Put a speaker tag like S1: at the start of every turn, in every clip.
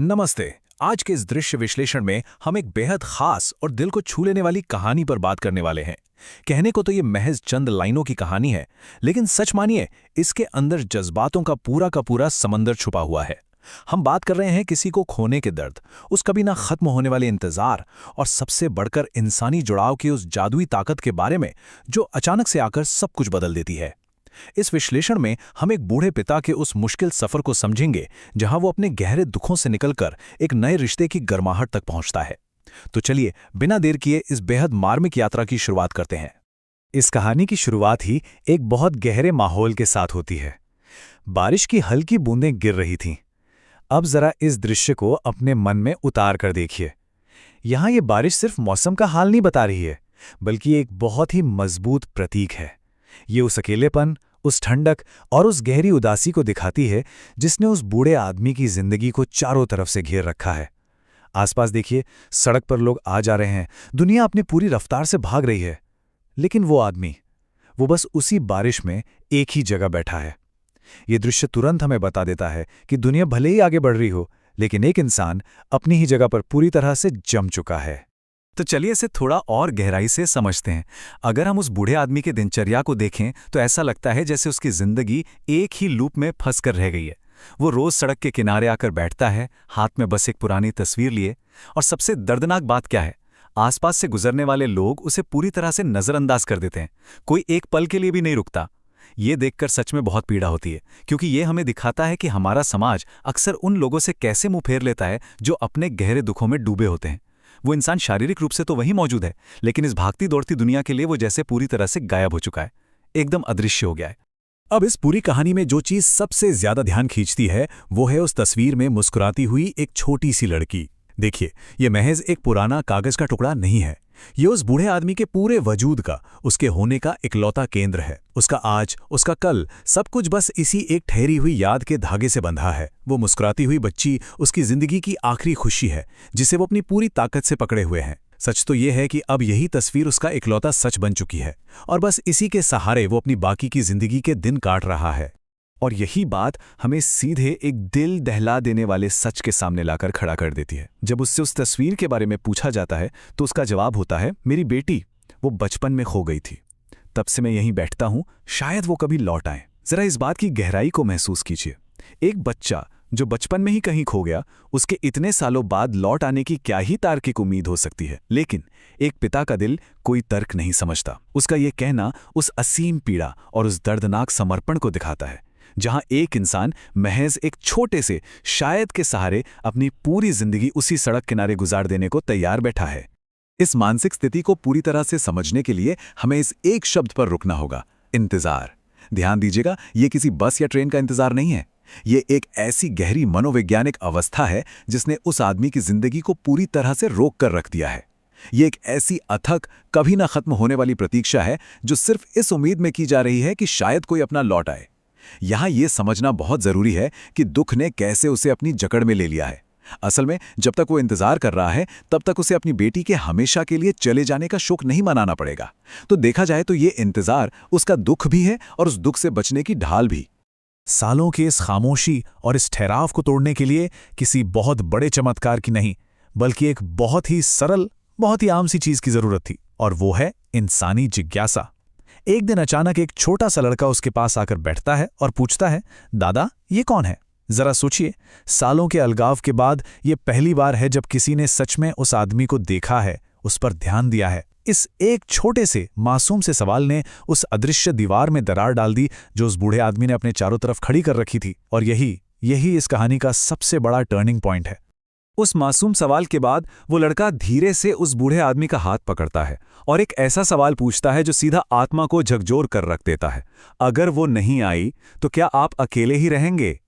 S1: नमस्ते। आज के इस दृश्य विश्लेषण में हम एक बेहद खास और दिल को छू लेने वाली कहानी पर बात करने वाले हैं। कहने को तो ये महज चंद लाइनों की कहानी है, लेकिन सच मानिए इसके अंदर जज्बातों का पूरा समंदर छुपा हुआ है। हम बात कर रहे हैं किसी को खोने के दर्द, उस कभी ना खत्म होने वाले इंतजार और सबसे बढ़कर इंसानी जुड़ाव की उस जादुई ताकत के बारे में जो अचानक से आकर सब कुछ बदल देती है। इस विश्लेषण में हम एक बूढ़े पिता के उस मुश्किल सफर को समझेंगे जहां वो अपने गहरे दुखों से निकलकर एक नए रिश्ते की गर्माहट तक पहुंचता है। तो चलिए बिना देर किए इस बेहद मार्मिक यात्रा की शुरुआत करते हैं।
S2: इस कहानी की शुरुआत ही एक बहुत गहरे माहौल के साथ होती है। बारिश की हल्की बूंदें गिर रही थीं। अब जरा इस दृश्य को अपने मन में उतार कर देखिए। यहाँ ये बारिश सिर्फ मौसम का हाल नहीं बता रही है, बल्कि एक बहुत ही मजबूत प्रतीक है। ये उस अकेलेपन, उस ठंडक और उस गहरी उदासी को दिखाती है जिसने उस बूढ़े आदमी की जिंदगी को चारों तरफ से घेर रखा है। आसपास देखिए, सड़क पर लोग आ जा रहे हैं, दुनिया अपनी पूरी रफ्तार से भाग रही है, लेकिन वो आदमी, वो बस उसी बारिश में एक ही जगह बैठा है। ये दृश्य तुरंत हमें बता देता है कि दुनिया भले ही आगे बढ़ रही हो, लेकिन एक इंसान अपनी ही जगह पर पूरी तरह से जम चुका है।
S1: तो चलिए इसे थोड़ा और गहराई से समझते हैं। अगर हम उस बूढ़े आदमी की दिनचर्या को देखें तो ऐसा लगता है जैसे उसकी जिंदगी एक ही लूप में फंस कर रह गई है। वो रोज सड़क के किनारे आकर बैठता है, हाथ में बस एक पुरानी तस्वीर लिए, और सबसे दर्दनाक बात क्या है, आसपास से गुजरने वाले लोग उसे पूरी तरह से नजरअंदाज कर देते हैं। कोई एक पल के लिए भी नहीं रुकता। ये देखकर सच में बहुत पीड़ा होती है, क्योंकि ये हमें दिखाता है कि हमारा समाज अक्सर उन लोगों से कैसे मुंह फेर लेता है जो अपने गहरे दुखों में डूबे होते हैं। वो इंसान शारीरिक रूप से तो वहीं मौजूद है, लेकिन इस भागती दौड़ती दुनिया के लिए वो जैसे पूरी तरह से गायब हो चुका है, एकदम अदृश्य हो गया है।
S2: अब इस पूरी कहानी में जो चीज सबसे ज्यादा ध्यान खींचती है वो है उस तस्वीर में मुस्कुराती हुई एक छोटी सी लड़की। देखिए, ये महज एक पुराना कागज का टुकड़ा नहीं है, ये उस बूढ़े आदमी के पूरे वजूद का, उसके होने का इकलौता केंद्र है। उसका आज, उसका कल, सब कुछ बस इसी एक ठहरी हुई याद के धागे से बंधा है। वो मुस्कुराती हुई बच्ची उसकी जिंदगी की आखिरी खुशी है, जिसे वो अपनी पूरी ताकत से पकड़े हुए हैं। सच तो ये है कि अब यही तस्वीर उसका इकलौता सच बन चुकी है, और बस इसी के सहारे वो अपनी बाकी की जिंदगी के दिन काट रहा है। और यही बात हमें सीधे एक दिल दहला देने वाले सच के सामने लाकर खड़ा कर देती है। जब उससे उस तस्वीर के बारे में पूछा जाता है तो उसका जवाब होता है, मेरी बेटी, वो बचपन में खो गई थी, तब से मैं यहीं बैठता हूं, शायद वो कभी लौट आए। जरा इस बात की गहराई को महसूस कीजिए। एक बच्चा जो बचपन में ही कहीं खो गया, उसके इतने सालों बाद लौट आने की क्या ही तार्किक उम्मीद हो सकती है। लेकिन एक पिता का दिल कोई तर्क नहीं समझता। उसका ये कहना उस असीम पीड़ा और उस दर्दनाक समर्पण को दिखाता है, जहां एक इंसान महज एक छोटे से शायद के सहारे अपनी पूरी जिंदगी उसी सड़क किनारे गुजार देने को तैयार बैठा है। इस मानसिक स्थिति को पूरी तरह से समझने के लिए हमें इस एक शब्द पर रुकना होगा, इंतजार। ध्यान दीजिएगा, ये किसी बस या ट्रेन का इंतजार नहीं है। ये एक ऐसी गहरी मनोवैज्ञानिक अवस्था है जिसने उस आदमी की जिंदगी को पूरी तरह से रोक कर रख दिया है। ये एक ऐसी अथक, कभी ना खत्म होने वाली प्रतीक्षा है जो सिर्फ इस उम्मीद में की जा रही है कि शायद कोई अपना लौट आए। यहां यह समझना बहुत जरूरी है कि दुख ने कैसे उसे अपनी जकड़ में ले लिया है। असल में जब तक वो इंतजार कर रहा है, तब तक उसे अपनी बेटी के हमेशा के लिए चले जाने का शोक नहीं मनाना पड़ेगा। तो देखा जाए तो ये इंतजार उसका दुख भी है और उस दुख से बचने की ढाल भी।
S1: सालों की इस खामोशी और इस ठहराव को तोड़ने के लिए किसी बहुत बड़े चमत्कार की नहीं, बल्कि एक बहुत ही सरल, बहुत ही आम सी चीज की जरूरत थी, और वो है इंसानी जिज्ञासा। एक दिन अचानक एक छोटा सा लड़का उसके पास आकर बैठता है और पूछता है, दादा, ये कौन है? जरा सोचिए, सालों के अलगाव के बाद ये पहली बार है जब किसी ने सच में उस आदमी को देखा है, उस पर ध्यान दिया है। इस एक छोटे से मासूम से सवाल ने उस अदृश्य दीवार में दरार डाल दी जो उस बूढ़े आदमी ने अपने चारों तरफ खड़ी कर रखी थी। और यही इस कहानी का सबसे बड़ा टर्निंग पॉइंट है। उस मासूम सवाल के बाद वो लड़का धीरे से उस बूढ़े आदमी का हाथ पकड़ता है और एक ऐसा सवाल पूछता है जो सीधा आत्मा को झकझोर कर रख देता है। अगर वो नहीं आई तो क्या आप अकेले ही रहेंगे?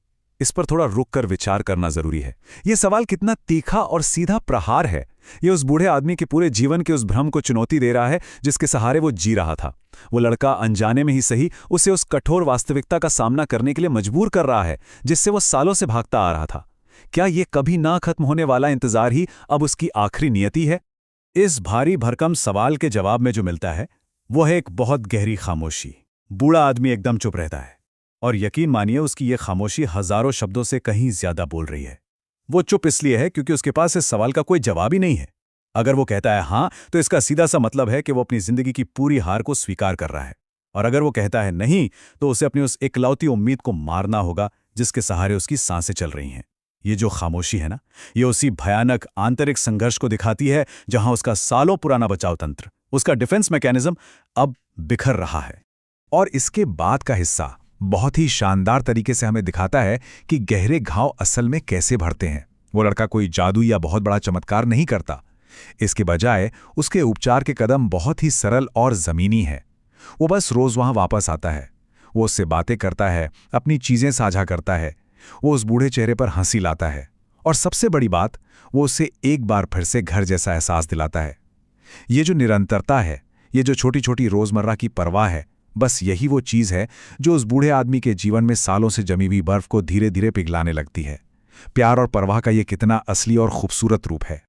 S1: इस पर थोड़ा रुक कर विचार करना जरूरी है। यह सवाल कितना तीखा और सीधा प्रहार है। यह उस बूढ़े आदमी के पूरे जीवन के उस भ्रम को चुनौती दे रहा है जिसके सहारे वो जी रहा था। वो लड़का अनजाने में ही सही उसे उस कठोर वास्तविकता का सामना करने के लिए मजबूर कर रहा है जिससे वो सालों से भागता आ रहा था। क्या ये कभी ना खत्म होने वाला इंतजार ही अब उसकी आखिरी नियति है? इस भारी भरकम सवाल के जवाब में जो मिलता है वो है एक बहुत गहरी खामोशी। बूढ़ा आदमी एकदम चुप रहता है और यकीन मानिए उसकी ये खामोशी हजारों शब्दों से कहीं ज्यादा बोल रही है।
S2: वो चुप इसलिए है क्योंकि उसके पास इस सवाल का कोई जवाब ही नहीं है। अगर वो कहता है हाँ, तो इसका सीधा सा मतलब है कि वो अपनी जिंदगी की पूरी हार को स्वीकार कर रहा है। और अगर वो कहता है नहीं, तो उसे अपनी उस इकलौती उम्मीद को मारना होगा जिसके सहारे उसकी सांसें चल रही हैं। ये जो खामोशी है ना, ये उसी भयानक आंतरिक संघर्ष को दिखाती है जहां उसका सालों पुराना बचाव तंत्र, उसका डिफेंस मैकेनिज्म अब बिखर रहा है।
S1: और इसके बाद का हिस्सा बहुत ही शानदार तरीके से हमें दिखाता है कि गहरे घाव असल में कैसे भरते हैं। वो लड़का कोई जादू या बहुत बड़ा चमत्कार नहीं करता। इसके बजाय उसके उपचार के कदम बहुत ही सरल और ज़मीनी है। वो बस रोज़ वहाँ वापस आता है, वो उससे बातें करता है, अपनी चीज़ें साझा करता है, वो उस बूढ़े चेहरे पर हंसी लाता है, और सबसे बड़ी बात, वो उसे एक बार फिर से घर जैसा एहसास दिलाता है। ये जो निरंतरता है, ये जो छोटी छोटी रोज़मर्रा की परवाह है, बस यही वो चीज़ है जो उस बूढ़े आदमी के जीवन में सालों से जमी हुई बर्फ को धीरे धीरे पिघलाने लगती है। प्यार और परवाह का ये कितना असली और खूबसूरत रूप है।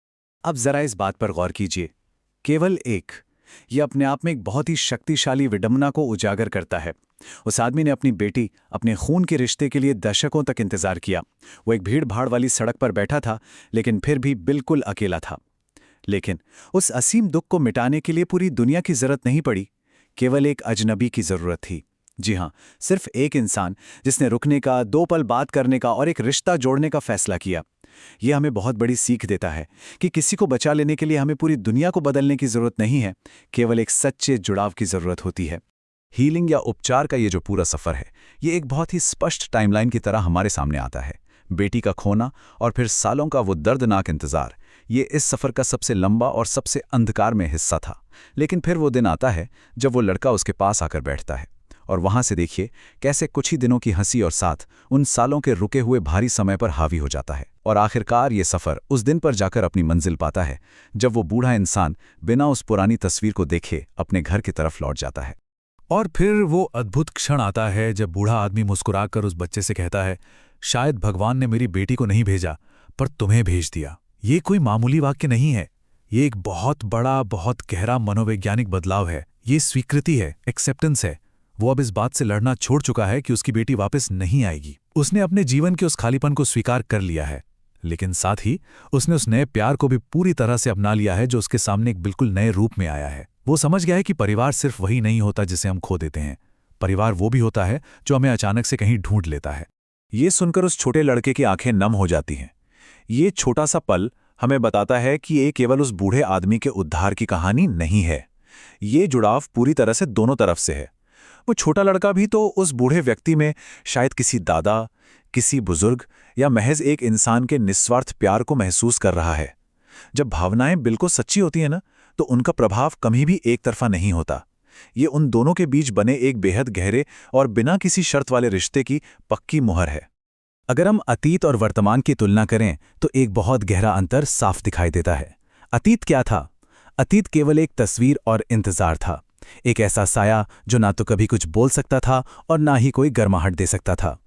S2: अब जरा इस बात पर गौर कीजिए, केवल एक, ये अपने आप में एक बहुत ही शक्तिशाली विडंबना को उजागर करता है। उस आदमी ने अपनी बेटी, अपने खून के रिश्ते के लिए दशकों तक इंतजार किया। वो एक भीड़ भाड़ वाली सड़क पर बैठा था, लेकिन फिर भी बिल्कुल अकेला था। लेकिन उस असीम दुख को मिटाने के लिए पूरी दुनिया की जरूरत नहीं पड़ी, केवल एक अजनबी की जरूरत थी। जी हाँ, सिर्फ एक इंसान जिसने रुकने का, 2 पल बात करने का और एक रिश्ता जोड़ने का फैसला किया। यह हमें बहुत बड़ी सीख देता है कि किसी को बचा लेने के लिए हमें पूरी दुनिया को बदलने की जरूरत नहीं है, केवल एक सच्चे जुड़ाव की जरूरत होती है।
S1: हीलिंग या उपचार का ये जो पूरा सफ़र है, ये एक बहुत ही स्पष्ट टाइमलाइन की तरह हमारे सामने आता है। बेटी का खोना और फिर सालों का वो दर्दनाक इंतज़ार, ये इस सफ़र का सबसे लंबा और सबसे अंधकार में हिस्सा था। लेकिन फिर वो दिन आता है जब वो लड़का उसके पास आकर बैठता है, और वहाँ से देखिए कैसे कुछ ही दिनों की हंसी और साथ उन सालों के रुके हुए भारी समय पर हावी हो जाता है। और आखिरकार ये सफ़र उस दिन पर जाकर अपनी मंजिल पाता है जब वो बूढ़ा इंसान बिना उस पुरानी तस्वीर को देखे अपने घर की तरफ लौट जाता है।
S3: और फिर वो अद्भुत क्षण आता है जब बूढ़ा आदमी मुस्कुराकर उस बच्चे से कहता है, शायद भगवान ने मेरी बेटी को नहीं भेजा, पर तुम्हें भेज दिया। ये कोई मामूली वाक्य नहीं है, ये एक बहुत बड़ा, बहुत गहरा मनोवैज्ञानिक बदलाव है। ये स्वीकृति है, एक्सेप्टेंस है। वो अब इस बात से लड़ना छोड़ चुका है कि उसकी बेटी वापस नहीं आएगी। उसने अपने जीवन के उस खालीपन को स्वीकार कर लिया है, लेकिन साथ ही उसने उस नए प्यार को भी पूरी तरह से अपना लिया है जो उसके सामने एक बिल्कुल नए रूप में आया है। वो समझ गया है कि परिवार सिर्फ वही नहीं होता जिसे हम खो देते हैं, परिवार वो भी होता है जो हमें अचानक से कहीं ढूंढ लेता है।
S1: ये सुनकर उस छोटे लड़के की आंखें नम हो जाती हैं। ये छोटा सा पल हमें बताता है कि ये केवल उस बूढ़े आदमी के उद्धार की कहानी नहीं है, ये जुड़ाव पूरी तरह से दोनों तरफ से है। वो छोटा लड़का भी तो उस बूढ़े व्यक्ति में शायद किसी दादा, किसी बुजुर्ग या महज एक इंसान के निस्वार्थ प्यार को महसूस कर रहा है। जब भावनाएं बिल्कुल सच्ची होती हैं ना, तो उनका प्रभाव कभी भी एक तरफा नहीं होता। ये उन दोनों के बीच बने एक बेहद गहरे और बिना किसी शर्त वाले रिश्ते की पक्की मुहर है।
S2: अगर हम अतीत और वर्तमान की तुलना करें तो एक बहुत गहरा अंतर साफ दिखाई देता है। अतीत क्या था? अतीत केवल एक तस्वीर और इंतजार था, एक ऐसा साया जो ना तो कभी कुछ बोल सकता था और ना ही कोई गर्माहट दे सकता था।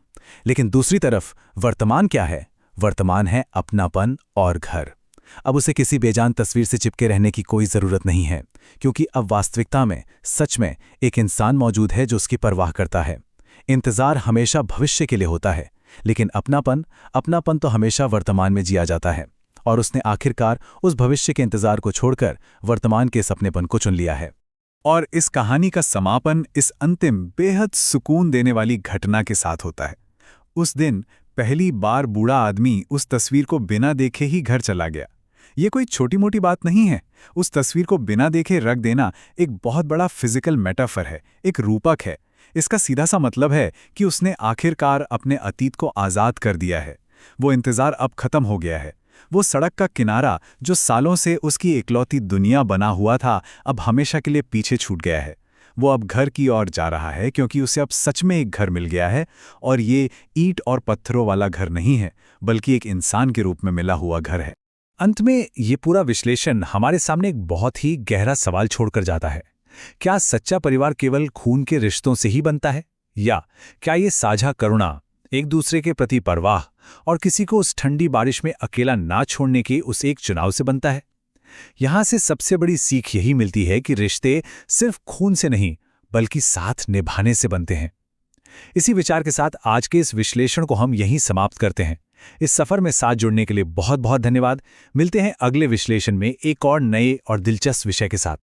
S2: लेकिन दूसरी तरफ वर्तमान क्या है? वर्तमान है अपनापन और घर। अब उसे किसी बेजान तस्वीर से चिपके रहने की कोई ज़रूरत नहीं है, क्योंकि अब वास्तविकता में सच में एक इंसान मौजूद है जो उसकी परवाह करता है। इंतज़ार हमेशा भविष्य के लिए होता है, लेकिन अपनापन तो हमेशा वर्तमान में जिया जाता है। और उसने आखिरकार उस भविष्य के इंतज़ार को छोड़कर वर्तमान के सपनेपन को चुन लिया है।
S1: और इस कहानी का समापन इस अंतिम बेहद सुकून देने वाली घटना के साथ होता है। उस दिन पहली बार बूढ़ा आदमी उस तस्वीर को बिना देखे ही घर चला गया। ये कोई छोटी मोटी बात नहीं है। उस तस्वीर को बिना देखे रख देना एक बहुत बड़ा फिजिकल मेटाफर है, एक रूपक है। इसका सीधा सा मतलब है कि उसने आखिरकार अपने अतीत को आज़ाद कर दिया है। वो इंतज़ार अब खत्म हो गया है। वो सड़क का किनारा जो सालों से उसकी इकलौती दुनिया बना हुआ था, अब हमेशा के लिए पीछे छूट गया है। वो अब घर की ओर जा रहा है, क्योंकि उसे अब सच में एक घर मिल गया है। और ये ईंट और पत्थरों वाला घर नहीं है, बल्कि एक इंसान के रूप में मिला हुआ घर है।
S2: अंत में ये पूरा विश्लेषण हमारे सामने एक बहुत ही गहरा सवाल छोड़कर जाता है। क्या सच्चा परिवार केवल खून के रिश्तों से ही बनता है, या क्या ये साझा करुणा, एक दूसरे के प्रति परवाह और किसी को उस ठंडी बारिश में अकेला ना छोड़ने के उस एक चुनाव से बनता है? यहां से सबसे बड़ी सीख यही मिलती है कि रिश्ते सिर्फ खून से नहीं, बल्कि साथ निभाने से बनते हैं। इसी विचार के साथ आज के इस विश्लेषण को हम यहीं समाप्त करते हैं। इस सफ़र में साथ जुड़ने के लिए बहुत बहुत धन्यवाद। मिलते हैं अगले विश्लेषण में एक और नए और दिलचस्प विषय के साथ।